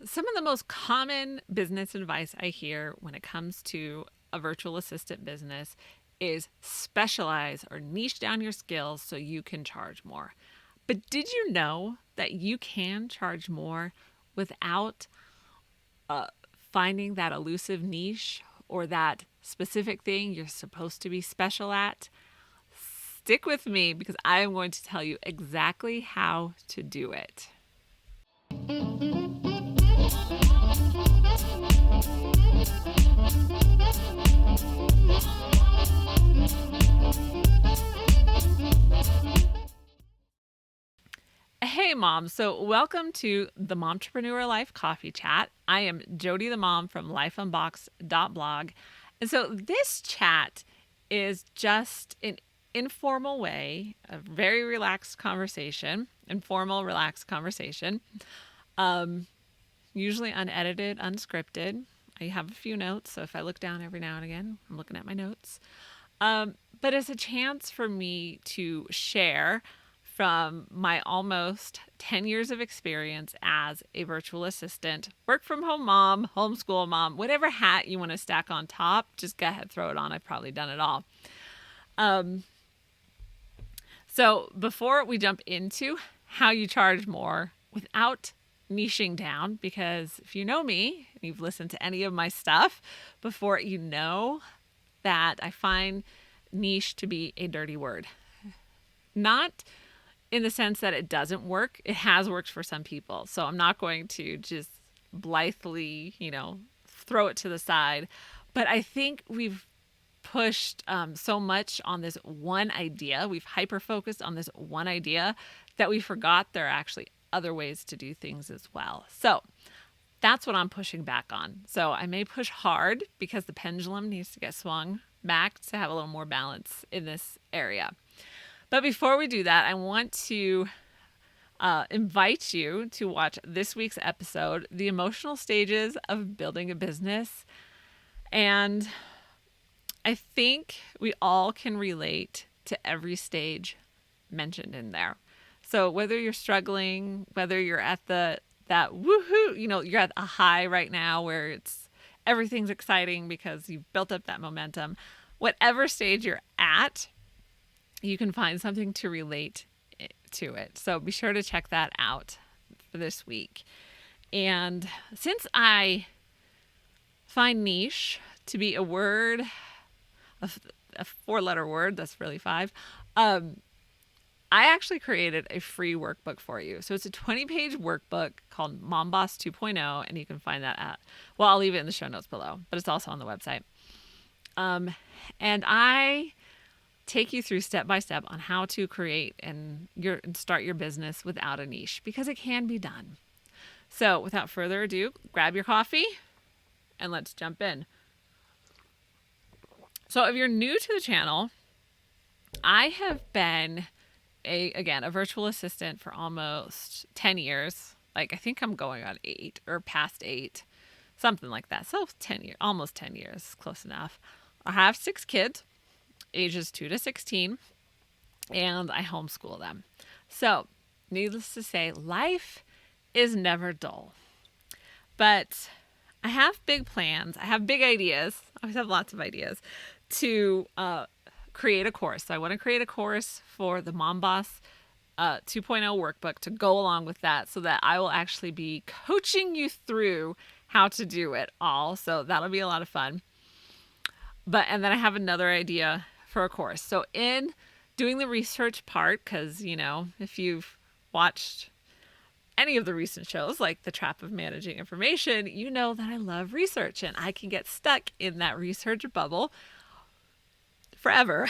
Some of the most common business advice I hear when it comes to a virtual assistant business is specialize or niche down your skills so you can charge more. But did you know that you can charge more without finding that elusive niche or that specific thing you're supposed to be special at? Stick with me because I am going to tell you exactly how to do it. Hey, mom. So, welcome to the Momtrepreneur Life Coffee Chat. I am Jody the mom from lifeunboxed.blog. And so, this chat is just an informal way, a very relaxed conversation, informal, relaxed conversation, usually unedited, unscripted. I have a few notes. So, if I look down every now and again, I'm looking at my notes. But it's a chance for me to share from my almost 10 years of experience as a virtual assistant, work from home mom, homeschool mom, whatever hat you want to stack on top, just go ahead, throw it on. I've probably done it all. So before we jump into how you charge more without niching down, because if you know me and you've listened to any of my stuff before, you know that I find niche to be a dirty word. Not in the sense that it doesn't work. It has worked for some people. So I'm not going to just blithely, throw it to the side. But I think we've pushed so much on this one idea. We've hyper-focused on this one idea that we forgot there are actually other ways to do things as well. So that's what I'm pushing back on. So I may push hard because the pendulum needs to get swung back to have a little more balance in this area. But before we do that, I want to invite you to watch this week's episode, The Emotional Stages of Building a Business. And I think we all can relate to every stage mentioned in there. So whether you're struggling, whether you're at that woohoo, you're at a high right now where everything's exciting because you've built up that momentum, whatever stage you're at, you can find something to relate to it. So be sure to check that out for this week. And since I find niche to be a word, a 4-letter word, that's really 5, I actually created a free workbook for you. So it's a 20-page workbook called Mom Boss 2.0, and you can find that I'll leave it in the show notes below, but it's also on the website. And I take you through step by step on how to create and start your business without a niche, because it can be done. So without further ado, grab your coffee and let's jump in. So if you're new to the channel, I have been a virtual assistant for almost 10 years. Like I think I'm going on 8 or past 8, something like that. So 10 years, almost 10 years, close enough. I have 6 kids, ages 2 to 16, and I homeschool them. So, needless to say, life is never dull. But I have big plans. I have big ideas. I always have lots of ideas to create a course. So I want to create a course for the Mom Boss 2.0 workbook to go along with that, so that I will actually be coaching you through how to do it all. So that'll be a lot of fun. And then I have another idea for a course. So in doing the research part, because, if you've watched any of the recent shows like The Trap of Managing Information, you know that I love research and I can get stuck in that research bubble forever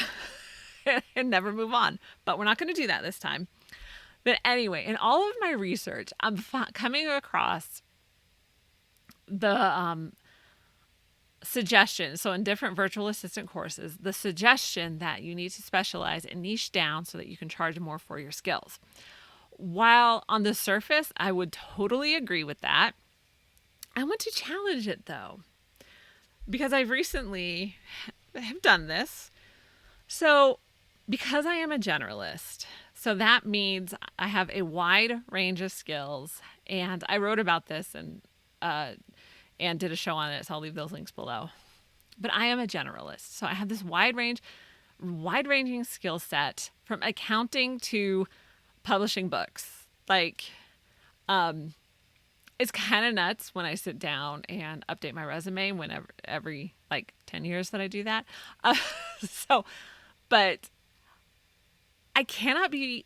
and never move on. But we're not going to do that this time. But anyway, in all of my research, I'm coming across the suggestion. So in different virtual assistant courses, the suggestion that you need to specialize and niche down so that you can charge more for your skills. While on the surface, I would totally agree with that, I want to challenge it though, because I've recently have done this. So because I am a generalist, so that means I have a wide range of skills, and I wrote about this in and did a show on it, so I'll leave those links below. But I am a generalist, so I have this wide-ranging skill set from accounting to publishing books. Like, it's kind of nuts when I sit down and update my resume whenever every like 10 years that I do that. But I cannot be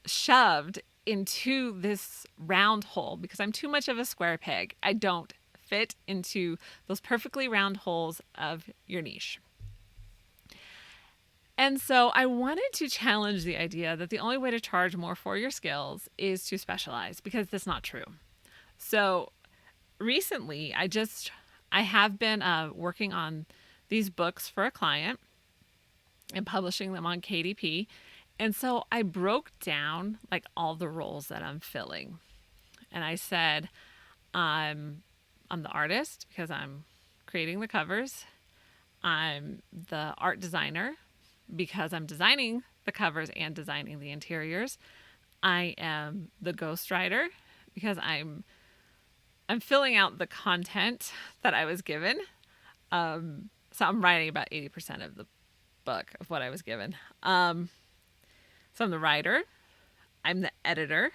shoved into this round hole because I'm too much of a square peg. I don't fit into those perfectly round holes of your niche. And so I wanted to challenge the idea that the only way to charge more for your skills is to specialize, because that's not true. So recently, I have been working on these books for a client and publishing them on KDP. And so I broke down like all the roles that I'm filling. And I said, I'm the artist because I'm creating the covers. I'm the art designer because I'm designing the covers and designing the interiors. I am the ghostwriter because I'm filling out the content that I was given. So I'm writing about 80% of the book of what I was given. So I'm the writer, I'm the editor,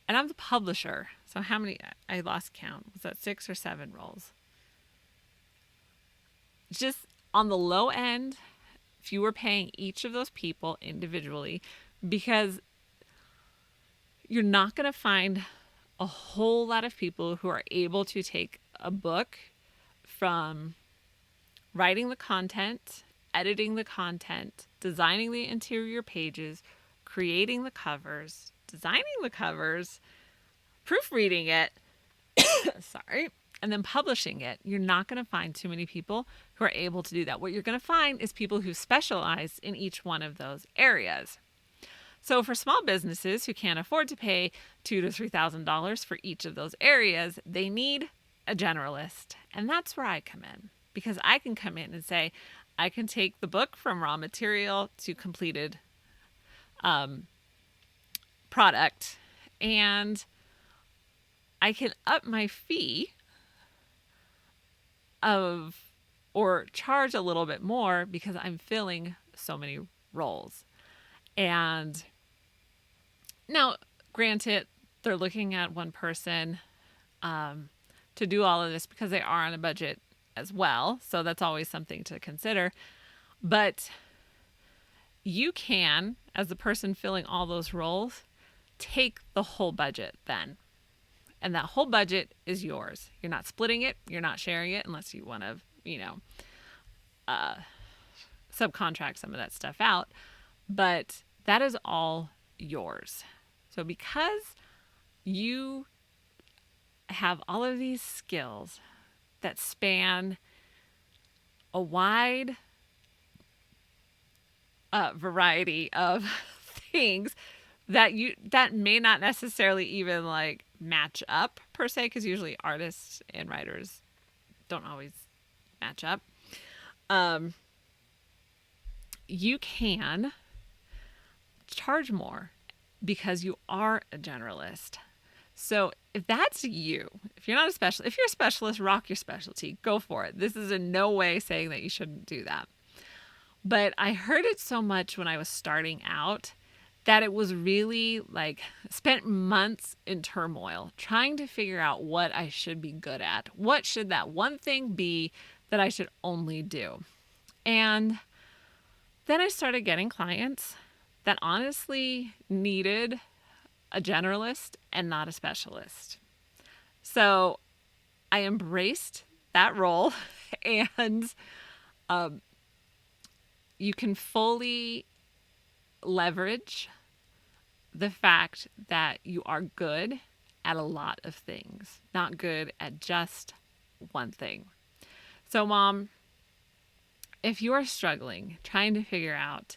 and I'm the publisher. So how many? I lost count. Was that 6 or 7 roles? Just on the low end, if you were paying each of those people individually, because you're not going to find a whole lot of people who are able to take a book from writing the content, editing the content, designing the interior pages, creating the covers, designing the covers, proofreading it, sorry, and then publishing it. You're not going to find too many people who are able to do that. What you're going to find is people who specialize in each one of those areas. So for small businesses who can't afford to pay $2,000 to $3,000 for each of those areas, they need a generalist. And that's where I come in, because I can come in and say, I can take the book from raw material to completed product, and I can up my fee or charge a little bit more because I'm filling so many roles. And now, granted, they're looking at one person to do all of this because they are on a budget as well. So that's always something to consider. But you can, as the person filling all those roles, take the whole budget then. And that whole budget is yours. You're not splitting it. You're not sharing it unless you want to, subcontract some of that stuff out. But that is all yours. So because you have all of these skills that span a wide variety of things that may not necessarily even like match up per se, because usually artists and writers don't always match up. You can charge more because you are a generalist. So if that's you, if you're not a specialist, if you're a specialist, rock your specialty, go for it. This is in no way saying that you shouldn't do that. But I heard it so much when I was starting out that it was really like spent months in turmoil trying to figure out what I should be good at. What should that one thing be that I should only do? And then I started getting clients that honestly needed a generalist and not a specialist. So I embraced that role, and you can fully leverage the fact that you are good at a lot of things, not good at just one thing. So, Mom, if you are struggling trying to figure out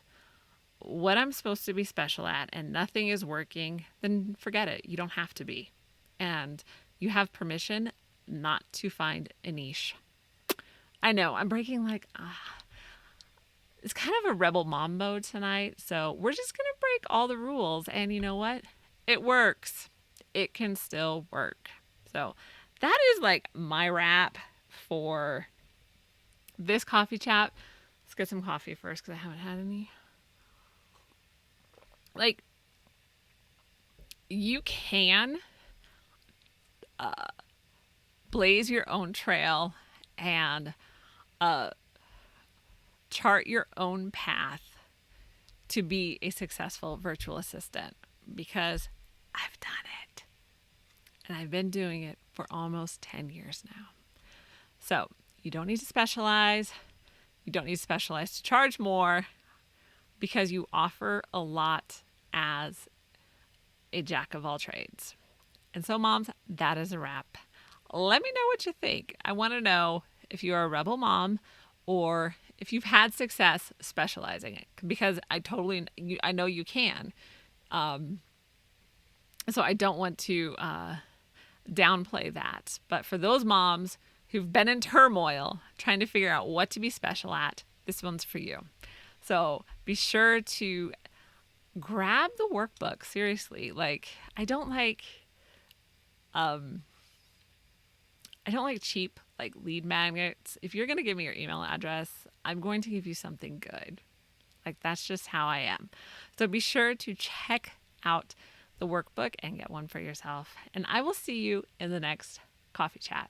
what I'm supposed to be special at and nothing is working, then forget it. You don't have to be. And you have permission not to find a niche. I know, I'm breaking it's kind of a rebel mom mode tonight. So we're just going to break all the rules. And you know what? It works. It can still work. So that is like my wrap for this coffee chat. Let's get some coffee first because I haven't had any. Like, you can blaze your own trail and chart your own path to be a successful virtual assistant, because I've done it and I've been doing it for almost 10 years now. So you don't need to specialize. You don't need to specialize to charge more, because you offer a lot as a jack of all trades. And so, moms, that is a wrap. Let me know what you think. I want to know if you're a rebel mom or if you've had success specializing it, because I know you can. So I don't want to downplay that. But for those moms who've been in turmoil trying to figure out what to be special at, this one's for you. So be sure to grab the workbook. Seriously, like, I don't like cheap like lead magnets. If you're going to give me your email address, I'm going to give you something good. Like, that's just how I am. So be sure to check out the workbook and get one for yourself. And I will see you in the next coffee chat.